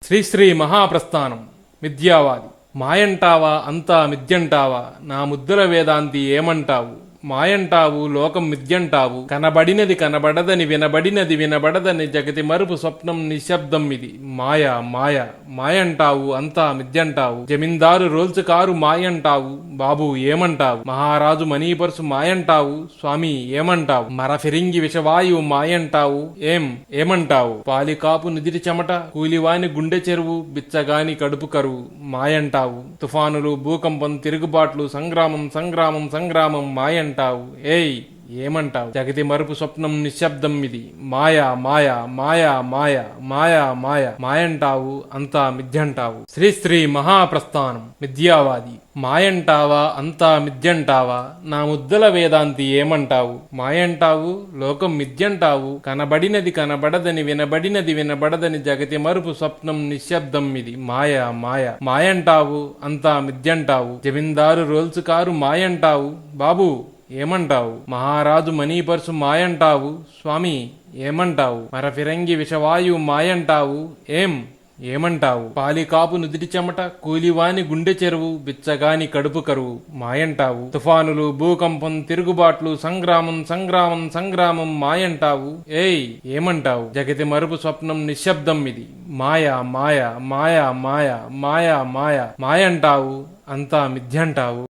శ్రీశ్రీ మహాప్రస్థానం మిథ్యావాది. మాయంటావా అంతా మిథ్యంటావా, నా ముద్దుల వేదాంతి ఏమంటావు? మాయంటావు లోకం మిథ్యంటావు, కనబడినది కనబడదని వినబడినది వినబడదని జగతి మరుపు స్వప్నం నిశ్శబ్దం ఇది. మాయ మాయ మాయంటావు అంతా మిథ్యంటావు, జమీందారు రోల్స్ కారు మాయంటావు, బాబు ఏమంటావు? మహారాజు మనీపర్సు మాయంటావు, స్వామి ఏమంటావు? మరఫిరింగి విషవాయువు మాయంటావు, ఏమంటావు? పాలికాపు నిదిరి చెమట, కూలివాని గుండె చెరువు, బిచ్చగాని కడుపు కరువు మాయంటావు. తుఫానులు భూకంపం తిరుగుబాట్లు సంగ్రామం సంగ్రామం సంగ్రామం మాయంటావు. ఏమంటావు? జగతి మరుపు స్వప్నం నిశ్శబ్దం ఇది. మాయా మాయా మాయా మాయా మాయా మాయ మాయంటావు అంతా మిథ్యంటావు. శ్రీశ్రీ మహాప్రస్థానం మిథ్యావాది. మాయంటావా అంతా మిథ్యంటావా, నా ముద్దుల వేదాంతి ఏమంటావు? మాయంటావు లోకం మిథ్యంటావు, కనబడినది కనబడదని వినబడినది వినబడదని జగతి మరుపు స్వప్నం నిశ్శబ్దం ఇది. మాయ మాయ మాయంటావు అంతా మిథ్యంటావు, జమీందారు రోల్స్ కారు మాయంటావు, బాబు ఏమంటావు? మహారాజు మనీపర్సు మాయంటావు, స్వామి ఏమంటావు? మరఫిరంగి విషవాయువు మాయంటావు, ఏమంటావు? పాలికాపు నుదిటి చెమట, కూలివాని గుండె చెరువు, బిచ్చగాని కడుపు కరువు మాయంటావు. తుఫానులు భూకంపం తిరుగుబాట్లు సంగ్రామం సంగ్రామం సంగ్రామం మాయంటావు. ఏమంటావు? జగతి మరుపు స్వప్నం నిశ్శబ్దం ఇది. మాయ మాయ మాయ మాయ మాయ మాయ మాయంటావు అంతా మిథ్యంటావు.